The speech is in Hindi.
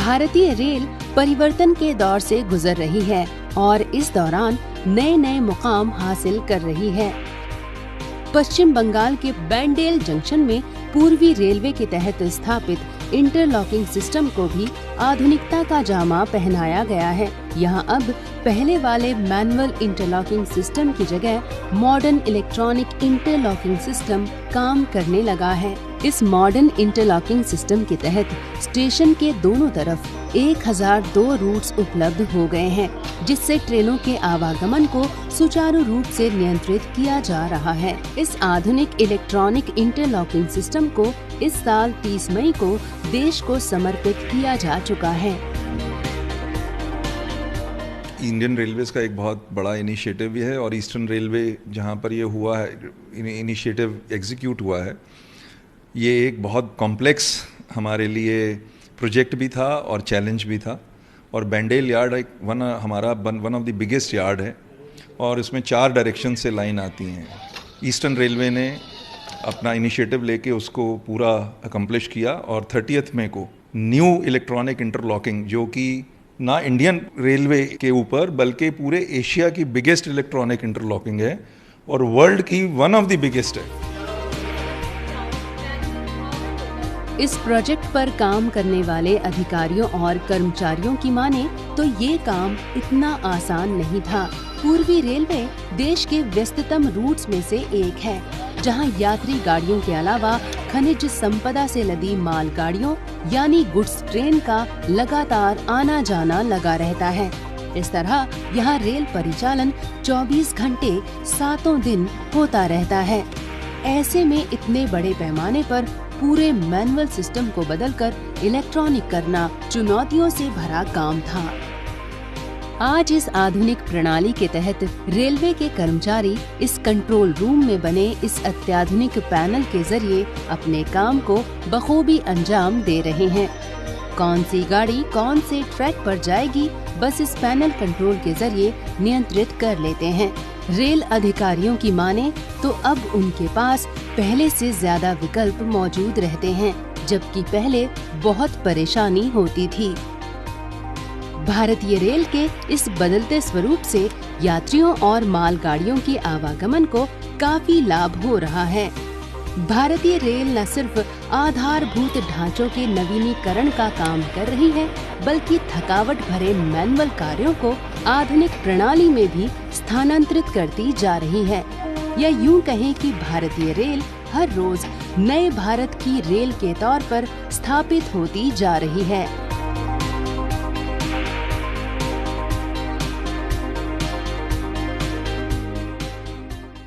भारतीय रेल परिवर्तन के दौर से गुजर रही है और इस दौरान नए नए मुकाम हासिल कर रही है। पश्चिम बंगाल के बैंडेल जंक्शन में पूर्वी रेलवे के तहत स्थापित इंटरलॉकिंग सिस्टम को भी आधुनिकता का जामा पहनाया गया है। यहाँ अब पहले वाले मैनुअल इंटरलॉकिंग सिस्टम की जगह मॉडर्न इलेक्ट्रॉनिक इंटरलॉकिंग सिस्टम काम करने लगा है। इस मॉडर्न इंटरलॉकिंग सिस्टम के तहत स्टेशन के दोनों तरफ 1002 रूट्स उपलब्ध हो गए हैं, जिससे ट्रेनों के आवागमन को सुचारू रूप से नियंत्रित किया जा रहा है। इस आधुनिक इलेक्ट्रॉनिक इंटरलॉकिंग सिस्टम को इस साल 30 मई को देश को समर्पित किया जा चुका है। इंडियन रेलवेज का एक बहुत बड़ा इनिशिएटिव भी है और ईस्टर्न रेलवे जहाँ पर ये हुआ है, इनिशिएटिव एग्जीक्यूट हुआ है, ये एक बहुत कॉम्प्लेक्स हमारे लिए प्रोजेक्ट भी था और चैलेंज भी था। और बैंडेल यार्ड एक हमारा one of the biggest yard है और इसमें 4 डायरेक्शन से लाइन आती हैं। ईस्टर्न रेलवे ने अपना इनिशिएटिव लेके उसको पूरा अकम्प्लिश किया और 30 मई को न्यू इलेक्ट्रॉनिक इंटरलॉकिंग, जो कि ना इंडियन रेलवे के ऊपर बल्कि पूरे एशिया की बिगेस्ट इलेक्ट्रॉनिक इंटरलॉकिंग है और वर्ल्ड की वन ऑफ द बिगेस्ट है। इस प्रोजेक्ट पर काम करने वाले अधिकारियों और कर्मचारियों की माने तो ये काम इतना आसान नहीं था। पूर्वी रेलवे देश के व्यस्ततम रूट्स में से एक है, जहां यात्री गाड़ियों के अलावा खनिज संपदा से लदी माल गाड़ियों यानी गुड्स ट्रेन का लगातार आना जाना लगा रहता है। इस तरह यहाँ रेल परिचालन 24 घंटे 7 दिन होता रहता है। ऐसे में इतने बड़े पैमाने पर पूरे मैनुअल सिस्टम को बदलकर इलेक्ट्रॉनिक करना चुनौतियों से भरा काम था। आज इस आधुनिक प्रणाली के तहत रेलवे के कर्मचारी इस कंट्रोल रूम में बने इस अत्याधुनिक पैनल के जरिए अपने काम को बखूबी अंजाम दे रहे हैं। कौन सी गाड़ी कौन से ट्रैक पर जाएगी, बस इस पैनल कंट्रोल के जरिए नियंत्रित कर लेते हैं। रेल अधिकारियों की माने तो अब उनके पास पहले से ज्यादा विकल्प मौजूद रहते हैं, जबकि पहले बहुत परेशानी होती थी। भारतीय रेल के इस बदलते स्वरूप से यात्रियों और मालगाड़ियों के आवागमन को काफी लाभ हो रहा है। भारतीय रेल न सिर्फ आधारभूत ढांचों के नवीनीकरण का काम कर रही है, बल्कि थकावट भरे मैनुअल कार्यों को आधुनिक प्रणाली में भी स्थानांतरित करती जा रही है। या यूं कहें कि भारतीय रेल हर रोज नए भारत की रेल के तौर पर स्थापित होती जा रही है।